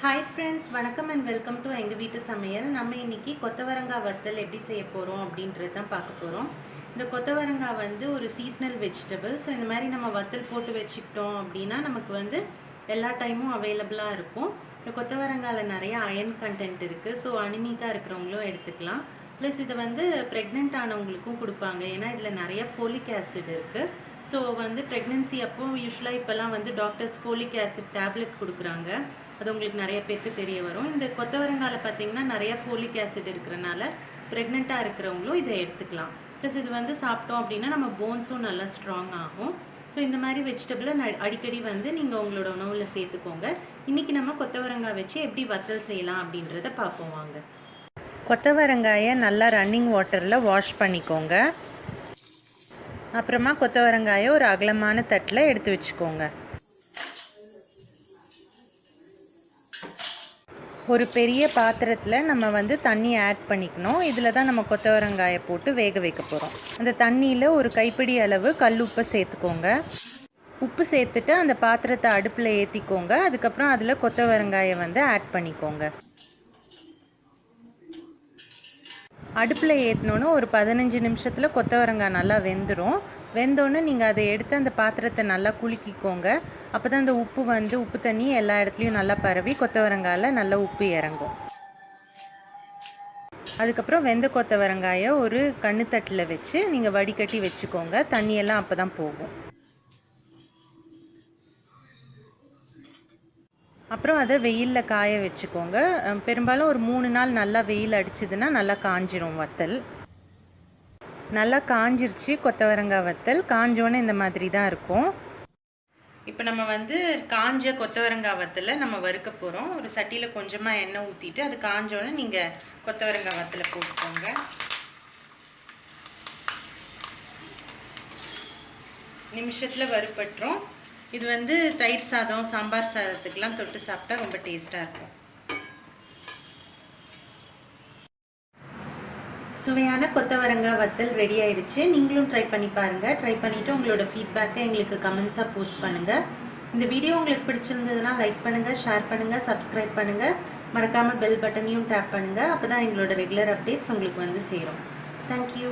Hi friends, வணக்கம் and welcome to எங்கள் வீட்டு சமையல். நம்ம இன்றைக்கி கொத்தவரங்காய் வத்தல் எப்படி செய்ய போகிறோம் அப்படின்றது தான் பார்க்க போகிறோம். இந்த கொத்தவரங்காய் வந்து ஒரு சீஸ்னல் வெஜிடபிள். ஸோ இந்த மாதிரி நம்ம வத்தல் போட்டு வச்சுக்கிட்டோம் அப்படின்னா நமக்கு வந்து எல்லா டைமும் அவைலபிளாக இருக்கும். இந்த கொத்தவரங்காயில் நிறைய அயன் கண்டென்ட் இருக்குது. ஸோ அனிமிக்காக இருக்கிறவங்களும் எடுத்துக்கலாம். ப்ளஸ் இதை வந்து ப்ரெக்னென்ட் ஆனவங்களுக்கும் கொடுப்பாங்க. ஏன்னா இதில் நிறைய ஃபோலிக் ஆசிட் இருக்குது. ஸோ வந்து ப்ரெக்னென்சி அப்போ யூஸ்வலாக இப்போல்லாம் வந்து டாக்டர்ஸ் ஃபோலிக் ஆசிட் டேப்லெட் கொடுக்குறாங்க. அது உங்களுக்கு நிறைய பேருக்கு தெரிய வரும். இந்த கொத்தவரங்காயில் பார்த்தீங்கன்னா நிறைய ஃபோலிக் ஆசிட் இருக்கிறனால ப்ரெக்னெண்ட்டாக இருக்கிறவங்களும் இதை எடுத்துக்கலாம். ப்ளஸ் இது வந்து சாப்பிட்டோம் அப்படின்னா நம்ம போன்ஸும் நல்லா ஸ்ட்ராங் ஆகும். ஸோ இந்த மாதிரி வெஜிடபிளை அடிக்கடி வந்து நீங்கள் உங்களோட உணவில் சேர்த்துக்கோங்க. இன்றைக்கி நம்ம கொத்தவரங்காய் வச்சு எப்படி வத்தல் செய்யலாம் அப்படின்றத பார்ப்போம் வாங்க. கொத்தவரங்காயை நல்லா ரன்னிங் வாட்டரில் வாஷ் பண்ணிக்கோங்க. அப்புறமா கொத்தவரங்காயை ஒரு அகலமான தட்டில் எடுத்து வச்சுக்கோங்க. ஒரு பெரிய பாத்திரத்தில் நம்ம வந்து தண்ணி ஆட் பண்ணிக்கணும். இதில் தான் நம்ம கொத்தவரங்காயை போட்டு வேக வைக்க போகிறோம். அந்த தண்ணியில் ஒரு கைப்பிடி அளவு கல் உப்பை சேர்த்துக்கோங்க. உப்பு சேர்த்துட்டு அந்த பாத்திரத்தை அடுப்பில் ஏற்றிக்கோங்க. அதுக்கப்புறம் அதில் கொத்தவரங்காயை வந்து ஆட் பண்ணிக்கோங்க. அடுப்பில் ஏற்றினோன்னு ஒரு 15 நிமிஷத்தில் கொத்தவரங்காய் நல்லா வெந்துடும். வெந்தோன்னு நீங்கள் அதை எடுத்து அந்த பாத்திரத்தை நல்லா குலுக்கிக்கோங்க. அப்போ தான் அந்த உப்பு தண்ணி எல்லா இடத்துலையும் நல்லா பரவி கொத்தவரங்காயில் நல்லா உப்பு இறங்கும். அதுக்கப்புறம் வெந்த கொத்தவரங்காயை ஒரு கண்ணுத்தட்டில் வச்சு நீங்கள் வடிகட்டி வச்சுக்கோங்க. தண்ணியெல்லாம் அப்போ தான் போகும். அப்புறம் அதை வெயிலில் காய வச்சுக்கோங்க. பெரும்பாலும் ஒரு 3 நாள் நல்லா வெயில் அடிச்சதுன்னா நல்லா காஞ்சிரும் வத்தல். நல்லா காஞ்சிருச்சு கொத்தவரங்காய் வத்தல். காஞ்சோன்னே இந்த மாதிரி தான் இருக்கும். இப்போ நம்ம வந்து காஞ்ச கொத்தவரங்காய் வத்தலை நம்ம வறுக்க போகிறோம். ஒரு சட்டியில் கொஞ்சமாக எண்ணெய் ஊற்றிட்டு அது காஞ்சோன்னே நீங்கள் கொத்தவரங்காய் வத்தலை போட்டுக்கோங்க. நிமிஷத்தில் வறுபட்டுரும். இது வந்து தயிர் சாதம், சாம்பார் சாதத்துக்கெலாம் தொட்டு சாப்பிட்டா ரொம்ப டேஸ்ட்டாக இருக்கும். சுவையான கொத்தவரங்காய் வத்தல் ரெடி ஆயிடுச்சு. நீங்களும் ட்ரை பண்ணி பாருங்கள். ட்ரை பண்ணிவிட்டு உங்களோட ஃபீட்பேக்கை எங்களுக்கு கமெண்ட்ஸாக போஸ்ட் பண்ணுங்கள். இந்த வீடியோ உங்களுக்கு பிடிச்சிருந்ததுன்னா லைக் பண்ணுங்கள், ஷேர் பண்ணுங்கள், சப்ஸ்கிரைப் பண்ணுங்கள். மறக்காமல் பெல் பட்டனையும் டேப் பண்ணுங்கள். அப்போ தான் எங்களோட ரெகுலர் அப்டேட்ஸ் உங்களுக்கு வந்து சேரும். தேங்க்யூ.